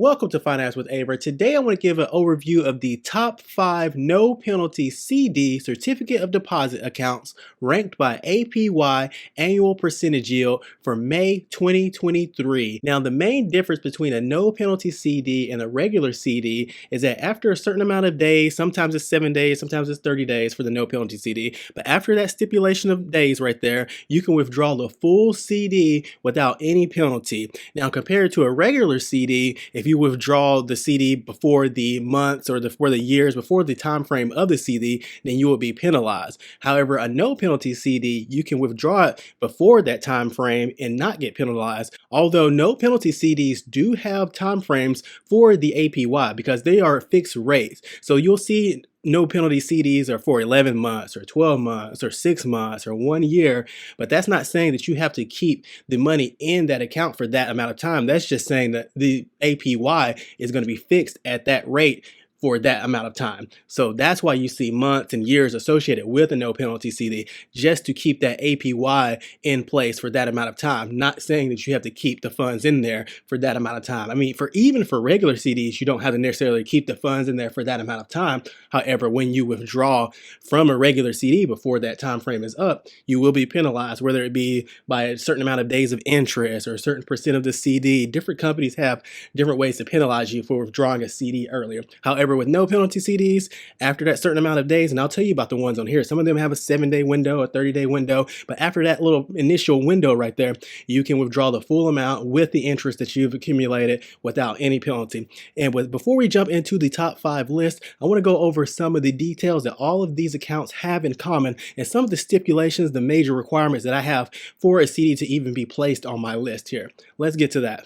Welcome to Finance with Ava. Today I want to give an overview of the top 5 no penalty CD certificate of deposit accounts ranked by APY annual percentage yield for May 2023. Now the main difference between a no penalty CD and a regular CD is that after a certain amount of days, sometimes it's 7 days, sometimes it's 30 days for the no penalty CD, but after that stipulation of days right there, you can withdraw the full CD without any penalty. Now compared to a regular CD, if you withdraw the CD before the months or before the years, before the time frame of the CD, then you will be penalized. However, a no penalty CD, you can withdraw it before that time frame and not get penalized. Although no penalty CDs do have time frames for the APY because they are fixed rates. So you'll see no penalty CDs are for 11 months or 12 months or 6 months or 1 year, but that's not saying that you have to keep the money in that account for that amount of time. That's just saying that the APY is going to be fixed at that rate for that amount of time. So that's why you see months and years associated with a no penalty CD, just to keep that APY in place for that amount of time. Not saying that you have to keep the funds in there for that amount of time. I mean, even for regular CDs, you don't have to necessarily keep the funds in there for that amount of time. However, when you withdraw from a regular CD before that time frame is up, you will be penalized, whether it be by a certain amount of days of interest or a certain percent of the CD. Different companies have different ways to penalize you for withdrawing a CD earlier. However, with no penalty CDs, after that certain amount of days, and I'll tell you about the ones on here, some of them have a 7-day window, a 30-day window, but after that little initial window right there, you can withdraw the full amount with the interest that you've accumulated without any penalty. And before we jump into the top 5 list, I want to go over some of the details that all of these accounts have in common and some of the stipulations, the major requirements that I have for a CD to even be placed on my list here. Let's get to that.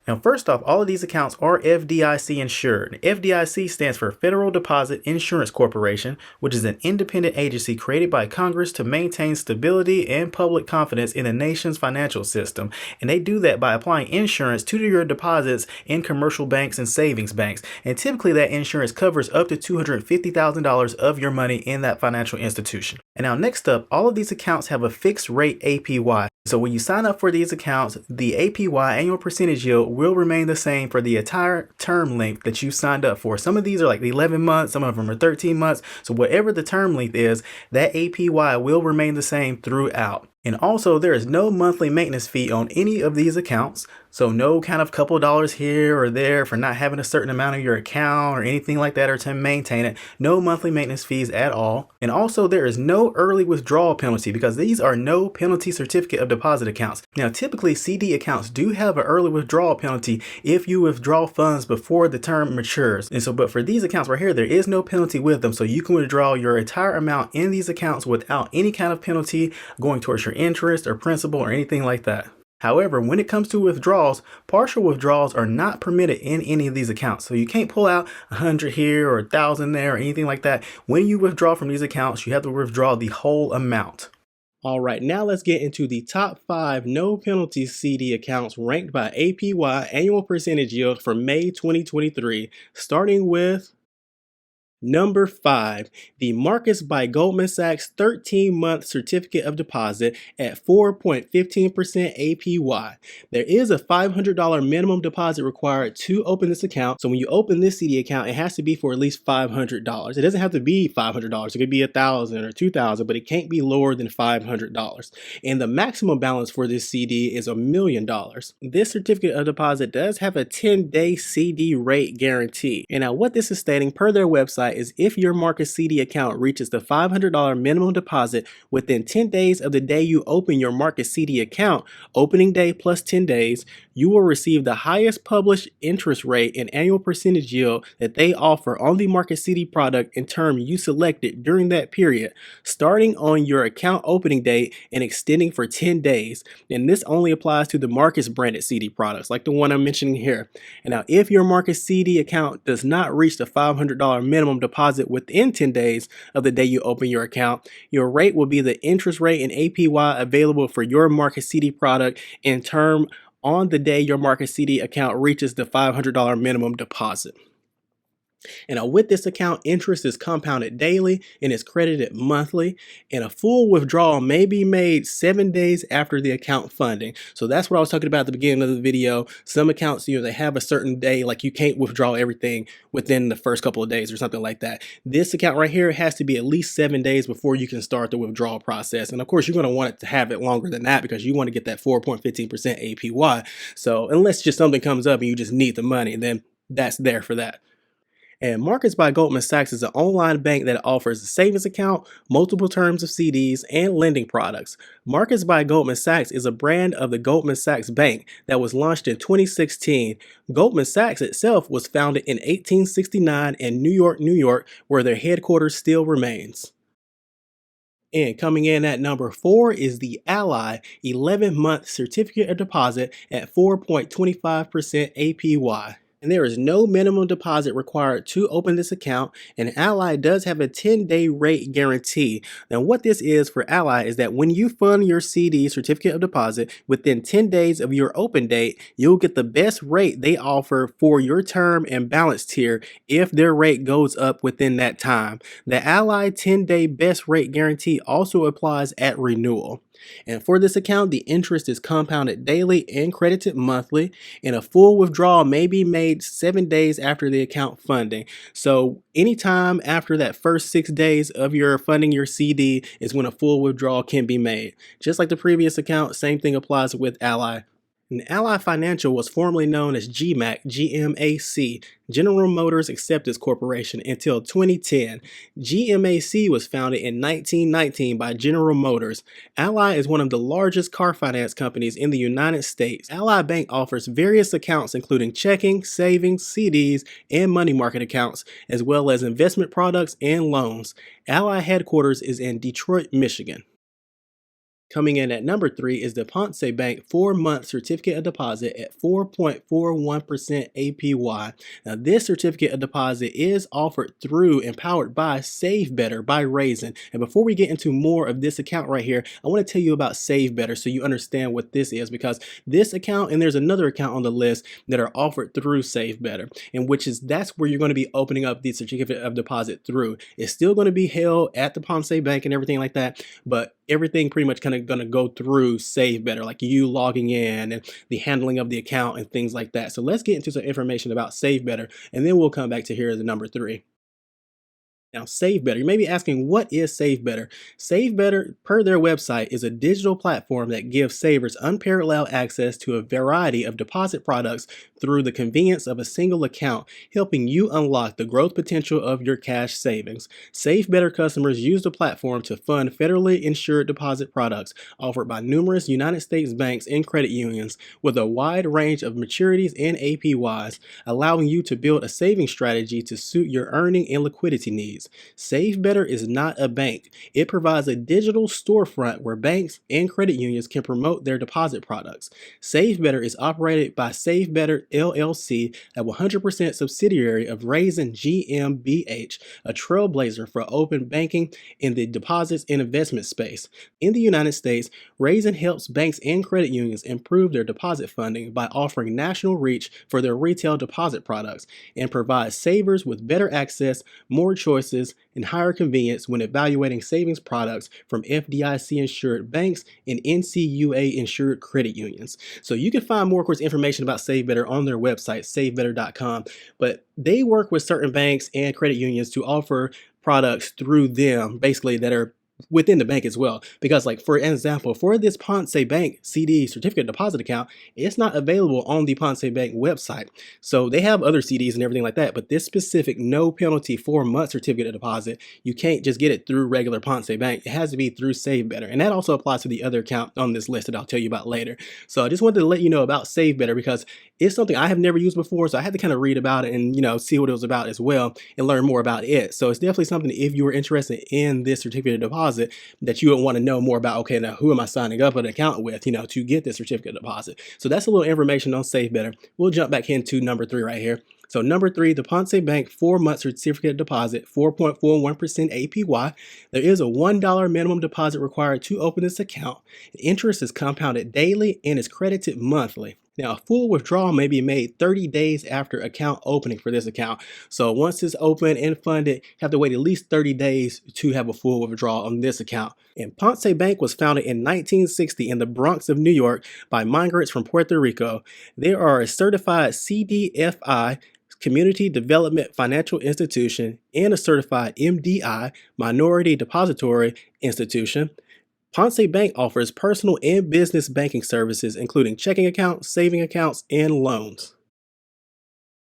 Now, first off, all of these accounts are FDIC insured. FDIC stands for Federal Deposit Insurance Corporation, which is an independent agency created by Congress to maintain stability and public confidence in the nation's financial system. And they do that by applying insurance to your deposits in commercial banks and savings banks. And typically that insurance covers up to $250,000 of your money in that financial institution. And now next up, all of these accounts have a fixed rate APY. So when you sign up for these accounts, the APY annual percentage yield will remain the same for the entire term length that you signed up for. Some of these are like 11 months, some of them are 13 months. So whatever the term length is, that APY will remain the same throughout. And also, there is no monthly maintenance fee on any of these accounts. So no kind of couple dollars here or there for not having a certain amount of your account or anything like that, or to maintain it. No monthly maintenance fees at all. And also, there is no early withdrawal penalty because these are no penalty certificate of deposit accounts. Now, typically CD accounts do have an early withdrawal penalty if you withdraw funds before the term matures. And so, but for these accounts right here, there is no penalty with them. So you can withdraw your entire amount in these accounts without any kind of penalty going towards your interest or principal or anything like that. However, when it comes to withdrawals, partial withdrawals are not permitted in any of these accounts. So you can't pull out 100 here or 1,000 there or anything like that. When you withdraw from these accounts, you have to withdraw the whole amount. All right, now let's get into the top 5 no penalty CD accounts ranked by APY annual percentage yield for May 2023, starting with number 5, the Marcus by Goldman Sachs 13-month certificate of deposit at 4.15% APY. There is a $500 minimum deposit required to open this account. So when you open this CD account, it has to be for at least $500. It doesn't have to be $500. It could be $1,000 or $2,000, but it can't be lower than $500. And the maximum balance for this CD is $1 million. This certificate of deposit does have a 10-day CD rate guarantee. And now what this is stating per their website is if your Marcus CD account reaches the $500 minimum deposit within 10 days of the day you open your Marcus CD account, opening day plus 10 days, you will receive the highest published interest rate and annual percentage yield that they offer on the Marcus CD product and term you selected during that period, starting on your account opening date and extending for 10 days. And this only applies to the Marcus branded CD products like the one I'm mentioning here. And now if your Marcus CD account does not reach the $500 minimum deposit within 10 days of the day you open your account, your rate will be the interest rate and APY available for your Marcus CD product in term on the day your Marcus CD account reaches the $500 minimum deposit. And with this account, interest is compounded daily and is credited monthly. And a full withdrawal may be made 7 days after the account funding. So that's what I was talking about at the beginning of the video. Some accounts, they have a certain day, like you can't withdraw everything within the first couple of days or something like that. This account right here has to be at least 7 days before you can start the withdrawal process. And of course, you're going to want it to have it longer than that because you want to get that 4.15% APY. So unless just something comes up and you just need the money, then that's there for that. And Markets by Goldman Sachs is an online bank that offers a savings account, multiple terms of CDs, and lending products. Markets by Goldman Sachs is a brand of the Goldman Sachs Bank that was launched in 2016. Goldman Sachs itself was founded in 1869 in New York, New York, where their headquarters still remains. And coming in at number 4 is the Ally 11-month certificate of deposit at 4.25% APY. And there is no minimum deposit required to open this account, and Ally does have a 10-day rate guarantee. Now, what this is for Ally is that when you fund your CD certificate of deposit within 10 days of your open date, you'll get the best rate they offer for your term and balance tier if their rate goes up within that time. The Ally 10-day best rate guarantee also applies at renewal. And for this account, the interest is compounded daily and credited monthly, and a full withdrawal may be made 7 days after the account funding. So anytime after that first 6 days of your funding your CD is when a full withdrawal can be made. Just like the previous account, same thing applies with Ally. And Ally Financial was formerly known as GMAC, General Motors Acceptance Corporation, until 2010. GMAC was founded in 1919 by General Motors. Ally is one of the largest car finance companies in the United States. Ally Bank offers various accounts including checking, savings, CDs, and money market accounts, as well as investment products and loans. Ally headquarters is in Detroit, Michigan. Coming in at number 3 is the Ponce Bank 4-month certificate of deposit at 4.41% APY. Now, this certificate of deposit is offered through and powered by SaveBetter by Raisin. And before we get into more of this account right here, I want to tell you about SaveBetter so you understand what this is, because this account and there's another account on the list that are offered through SaveBetter, and that's where you're going to be opening up the certificate of deposit through. It's still going to be held at the Ponce Bank and everything like that, but everything pretty much kind of going to go through SaveBetter, like you logging in and the handling of the account and things like that. So let's get into some information about SaveBetter, and then we'll come back to here as the number 3. Now, SaveBetter, you may be asking, what is SaveBetter? SaveBetter, per their website, is a digital platform that gives savers unparalleled access to a variety of deposit products through the convenience of a single account, helping you unlock the growth potential of your cash savings. SaveBetter customers use the platform to fund federally insured deposit products offered by numerous United States banks and credit unions with a wide range of maturities and APYs, allowing you to build a saving strategy to suit your earning and liquidity needs. SaveBetter is not a bank. It provides a digital storefront where banks and credit unions can promote their deposit products. SaveBetter is operated by SaveBetter LLC, a 100% subsidiary of Raisin GmbH, a trailblazer for open banking in the deposits and investment space. In the United States, Raisin helps banks and credit unions improve their deposit funding by offering national reach for their retail deposit products, and provides savers with better access, more choices, and higher convenience when evaluating savings products from FDIC-insured banks and NCUA-insured credit unions. So you can find more, of course, information about SaveBetter on their website, SaveBetter.com, but they work with certain banks and credit unions to offer products through them, basically, that are within the bank as well. Because, like, for example, for this Ponce Bank CD certificate deposit account, it's not available on the Ponce Bank website. So they have other CDs and everything like that, but this specific no penalty 4-month certificate of deposit, you can't just get it through regular Ponce Bank. It has to be through SaveBetter, and that also applies to the other account on this list that I'll tell you about later. So I just wanted to let you know about SaveBetter because it's something I have never used before, so I had to kind of read about it and see what it was about as well and learn more about it. So it's definitely something, if you were interested in this certificate of deposit, that you would want to know more about. Okay, now who am I signing up an account with, to get this certificate of deposit? So that's a little information on SaveBetter. We'll jump back into number 3 right here. So number 3, the Ponce Bank 4-month certificate of deposit, 4.41% APY. There is a $1 minimum deposit required to open this account. The interest is compounded daily and is credited monthly. Now, a full withdrawal may be made 30 days after account opening for this account. So once it's open and funded, you have to wait at least 30 days to have a full withdrawal on this account. And Ponce Bank was founded in 1960 in the Bronx of New York by migrants from Puerto Rico. They are a certified CDFI, Community Development Financial Institution, and a certified MDI, Minority Depository Institution. Ponce Bank offers personal and business banking services, including checking accounts, saving accounts, and loans.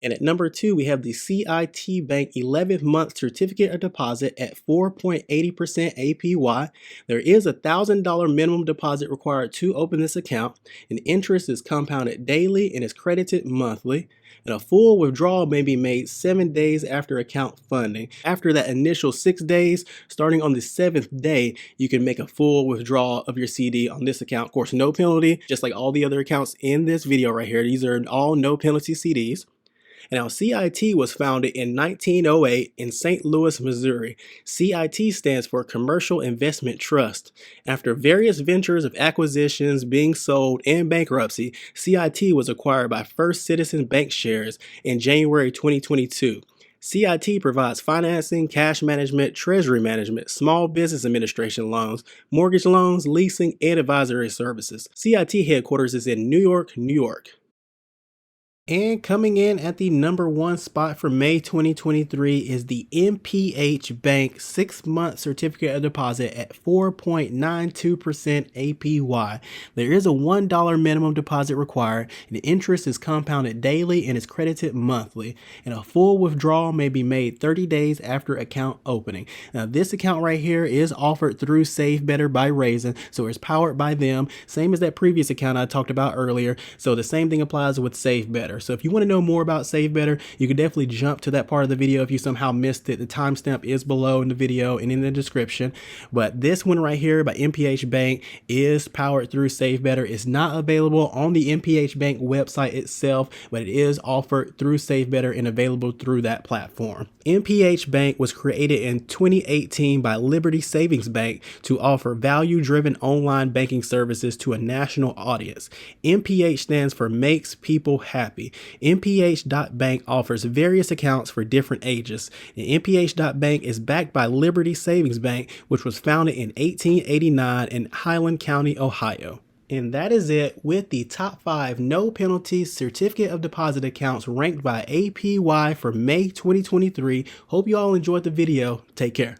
And at number 2, we have the CIT Bank 11th month certificate of deposit at 4.80% APY. There is a $1,000 minimum deposit required to open this account, and interest is compounded daily and is credited monthly. And a full withdrawal may be made 7 days after account funding. After that initial 6 days, starting on the 7th day, you can make a full withdrawal of your CD on this account. Of course, no penalty, just like all the other accounts in this video right here. These are all no penalty CDs. And now CIT was founded in 1908 in St. Louis, Missouri. CIT stands for Commercial Investment Trust. After various ventures of acquisitions, being sold, and bankruptcy, CIT was acquired by First Citizens Bank shares in January 2022. CIT provides financing, cash management, treasury management, small business administration loans, mortgage loans, leasing, and advisory services. CIT headquarters is in New York, New York. And coming in at the number 1 spot for May 2023 is the MPH Bank 6-month certificate of deposit at 4.92% APY. There is a $1 minimum deposit required, and the interest is compounded daily and is credited monthly. And a full withdrawal may be made 30 days after account opening. Now, this account right here is offered through SaveBetter by Raisin, so it's powered by them. Same as that previous account I talked about earlier. So the same thing applies with SaveBetter. So if you want to know more about SaveBetter, you can definitely jump to that part of the video if you somehow missed it. The timestamp is below in the video and in the description. But this one right here by MPH Bank is powered through SaveBetter. It's not available on the MPH Bank website itself, but it is offered through SaveBetter and available through that platform. MPH Bank was created in 2018 by Liberty Savings Bank to offer value-driven online banking services to a national audience. MPH stands for Makes People Happy. MPH.Bank offers various accounts for different ages. And MPH.Bank is backed by Liberty Savings Bank, which was founded in 1889 in Highland County, Ohio. And that is it with the top 5 no penalty certificate of deposit accounts ranked by APY for May 2023. Hope you all enjoyed the video. Take care.